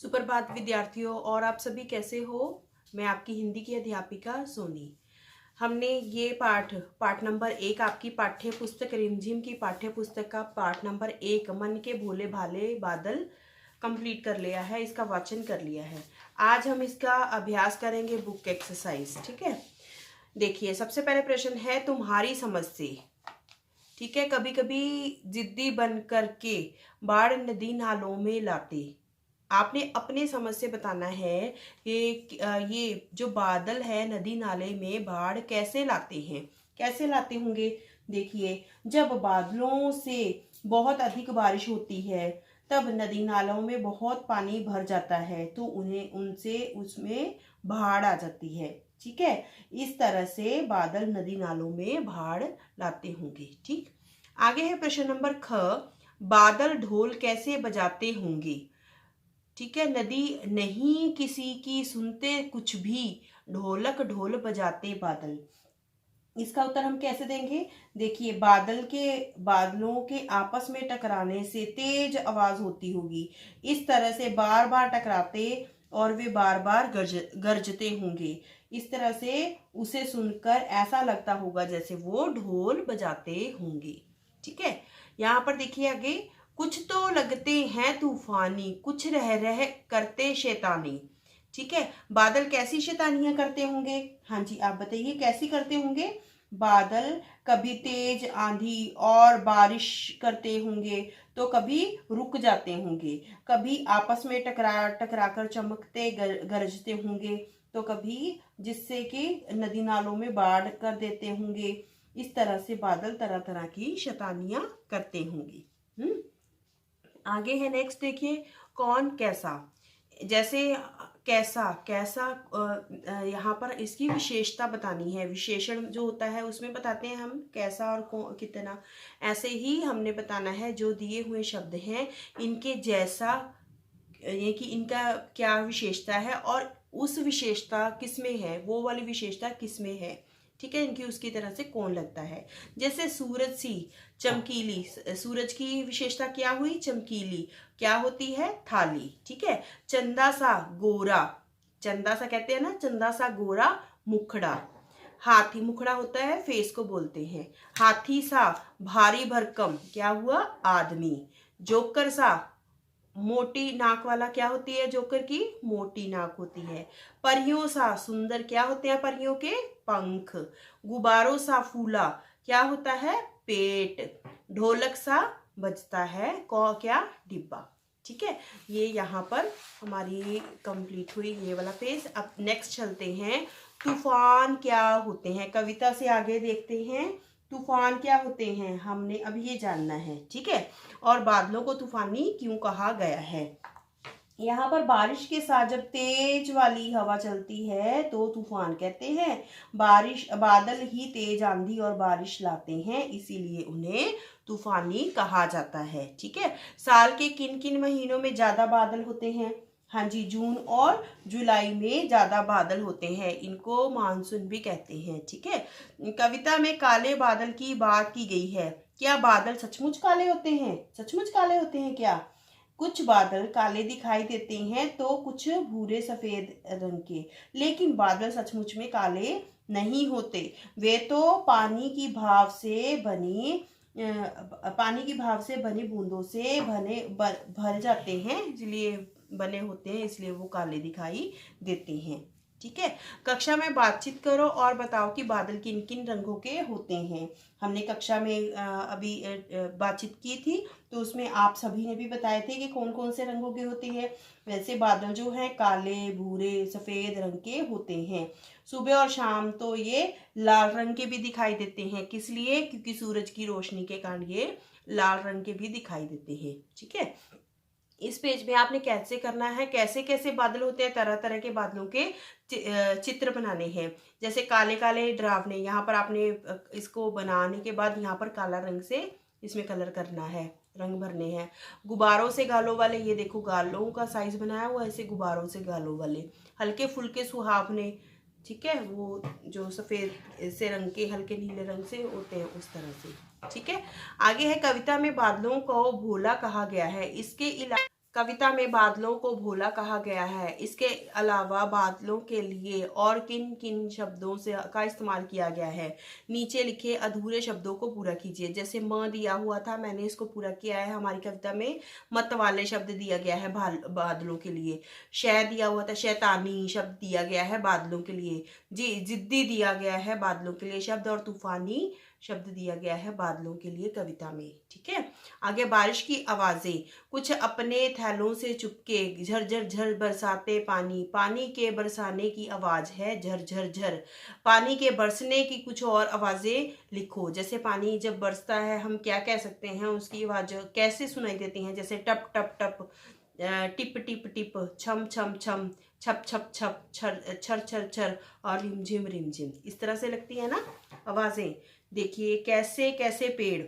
सुप्रभात विद्यार्थियों, और आप सभी कैसे हो। मैं आपकी हिंदी की अध्यापिका सोनी। हमने ये पाठ नंबर 1 आपकी पाठ्य पुस्तक रिमझिम की पाठ्य पुस्तक का पाठ नंबर 1 मन के भोले भाले बादल कंप्लीट कर लिया है, इसका वाचन कर लिया है। आज हम इसका अभ्यास करेंगे बुक एक्सरसाइज। ठीक है, देखिए सबसे पहले प्रश्न है तुम्हारी समझ से। ठीक है, कभी कभी जिद्दी बन करके बाढ़ नदी नालों में लाते। आपने अपने समझ से बताना है ये जो बादल है नदी नाले में बाढ़ कैसे लाते हैं, कैसे लाते होंगे। देखिए, जब बादलों से बहुत अधिक बारिश होती है तब नदी नालों में बहुत पानी भर जाता है, तो उन्हें उनसे उसमें बाढ़ आ जाती है। ठीक है, इस तरह से बादल नदी नालों में बाढ़ लाते होंगे। ठीक, आगे है प्रश्न नंबर ख, बादल ढोल कैसे बजाते होंगे। ठीक है, नदी नहीं किसी की सुनते कुछ भी, ढोलक ढोल बजाते बादल। इसका उत्तर हम कैसे देंगे। देखिए, बादलों के आपस में टकराने से तेज आवाज होती होगी, इस तरह से बार बार टकराते और वे बार बार गरजते होंगे। इस तरह से उसे सुनकर ऐसा लगता होगा जैसे वो ढोल बजाते होंगे। ठीक है, यहाँ पर देखिए आगे, कुछ तो लगते हैं तूफानी, कुछ रह रह करते शैतानी। ठीक है, बादल कैसी शैतानियां करते होंगे। हाँ जी, आप बताइए कैसी करते होंगे। बादल कभी तेज आंधी और बारिश करते होंगे, तो कभी रुक जाते होंगे, कभी आपस में टकरा कर चमकते गरजते होंगे, तो कभी जिससे कि नदी नालों में बाढ़ कर देते होंगे। इस तरह से बादल तरह तरह की शैतानियां करते होंगे। आगे है नेक्स्ट, देखिए कौन कैसा। जैसे कैसा कैसा यहाँ पर इसकी विशेषता बतानी है। विशेषण जो होता है उसमें बताते हैं हम कैसा और कितना। ऐसे ही हमने बताना है जो दिए हुए शब्द हैं इनके जैसा, ये कि इनका क्या विशेषता है और उस विशेषता किसमें है, वो वाली विशेषता किसमें है। ठीक है, इनकी उसकी तरह से कौन लगता है। जैसे सूरज सी चमकीली, सूरज की विशेषता क्या हुई, चमकीली। क्या होती है, थाली। ठीक है, चंदा सा गोरा, चंदा सा कहते हैं ना, चंदा सा गोरा मुखड़ा। हाथी, मुखड़ा होता है फेस को बोलते हैं। हाथी सा भारी भरकम, क्या हुआ, आदमी। जोकर सा मोटी नाक वाला, क्या होती है जोकर की, मोटी नाक होती है। परियों सा सुंदर, क्या होते हैं परियों के, पंख। गुब्बारों सा फूला, क्या होता है, पेट। ढोलक सा बजता है, क्या, डिब्बा। ठीक है, ये यहाँ पर हमारी कंप्लीट हुई ये वाला पेज। अब नेक्स्ट चलते हैं, तूफान क्या होते हैं। कविता से आगे देखते हैं तूफान क्या होते हैं, हमने अब ये जानना है। ठीक है, और बादलों को तूफानी क्यों कहा गया है। यहाँ पर बारिश के साथ जब तेज वाली हवा चलती है तो तूफान कहते हैं। बादल ही तेज आंधी और बारिश लाते हैं, इसीलिए उन्हें तूफानी कहा जाता है। ठीक है, साल के किन किन महीनों में ज्यादा बादल होते हैं। हाँ जी, जून और जुलाई में ज्यादा बादल होते हैं, इनको मानसून भी कहते हैं। ठीक है, कविता में काले बादल की बात की गई है। क्या बादल सचमुच काले होते हैं, सचमुच काले होते हैं क्या। कुछ बादल काले दिखाई देते हैं तो कुछ भूरे सफेद रंग के, लेकिन बादल सचमुच में काले नहीं होते। वे तो पानी की भाप से बनी बूंदों से भर जाते हैं, इसलिए बने होते हैं, इसलिए वो काले दिखाई देते हैं। ठीक है, कक्षा में बातचीत करो और बताओ कि बादल किन किन रंगों के होते हैं। हमने कक्षा में अभी बातचीत की थी, तो उसमें आप सभी ने भी बताए थे कि कौन कौन से रंगों के होते हैं। वैसे बादल जो है काले, भूरे, सफेद रंग के होते हैं। सुबह और शाम तो ये लाल रंग के भी दिखाई देते हैं। किस लिए, क्योंकि सूरज की रोशनी के कारण ये लाल रंग के भी दिखाई देते हैं। ठीक है, इस पेज में आपने कैसे करना है, कैसे कैसे बादल होते हैं, तरह तरह के बादलों के चित्र बनाने हैं। जैसे काले काले डरावने, यहाँ पर आपने इसको बनाने के बाद यहाँ पर काला रंग से इसमें कलर करना है, रंग भरने हैं। गुब्बारों से गालों वाले, ये देखो गालों का साइज बनाया हुआ ऐसे, गुब्बारों से गालों वाले। हल्के फुल्के सुहावने, ठीक है, वो जो सफेद से रंग के हल्के नीले रंग से होते हैं उस तरह से। ठीक है, आगे है, कविता में बादलों को भोला कहा गया है। इसके अलावा कविता में बादलों को भोला कहा गया है। इसके अलावा बादलों के लिए और किन किन शब्दों से का इस्तेमाल किया गया है? नीचे लिखे अधूरे शब्दों को पूरा कीजिए। जैसे म दिया हुआ था, मैंने इसको पूरा किया है। हमारी कविता में मत वाले शब्द दिया गया है बादलों के लिए। शह दिया हुआ था, शैतानी शब्द दिया गया है बादलों के लिए। जी, जिद्दी दिया गया है बादलों के लिए शब्द, और तूफानी शब्द दिया गया है बादलों के लिए कविता में। ठीक है, आगे बारिश की आवाजें। कुछ अपने थैलों से चुपके झरझर झर बरसाते पानी, पानी के बरसाने की आवाज है झरझर झर। पानी के बरसने की कुछ और आवाजें लिखो। जैसे पानी जब बरसता है हम क्या कह सकते हैं, उसकी आवाज कैसे सुनाई देती है? जैसे टप टप टप, टिप टिप टिप, छम छम छम, छप छप छप, छर छर छर छर, और रिमझिम रिमझिम। इस तरह से लगती है ना आवाजें। देखिए कैसे कैसे पेड़,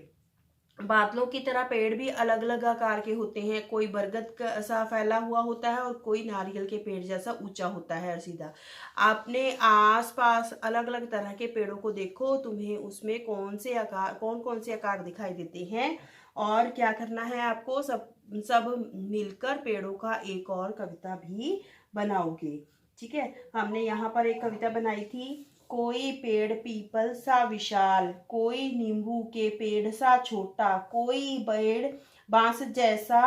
बादलों की तरह पेड़ भी अलग अलग आकार के होते हैं। कोई बरगद का सा फैला हुआ होता है और कोई नारियल के पेड़ जैसा ऊंचा होता है सीधा। आपने आसपास अलग अलग तरह के पेड़ों को देखो, तुम्हें उसमें कौन कौन से आकार दिखाई देते हैं, और क्या करना है आपको, सब सब मिलकर पेड़ों का एक और कविता भी बनाओगे। ठीक है, हमने यहाँ पर एक कविता बनाई थी। कोई पेड़ पीपल सा विशाल, कोई नींबू के पेड़ सा छोटा, कोई पेड़ बांस जैसा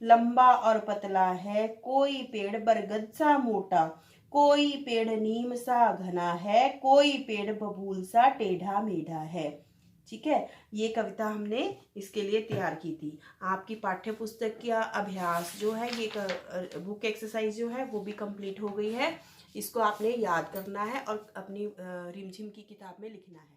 लंबा और पतला है, कोई पेड़ बरगद सा मोटा, कोई पेड़ नीम सा घना है, कोई पेड़ बबूल सा टेढ़ा मेढ़ा है। ठीक है, ये कविता हमने इसके लिए तैयार की थी। आपकी पाठ्य पुस्तक का अभ्यास जो है, ये बुक एक्सरसाइज जो है वो भी कंप्लीट हो गई है। इसको आपने याद करना है और अपनी रिमझिम की किताब में लिखना है।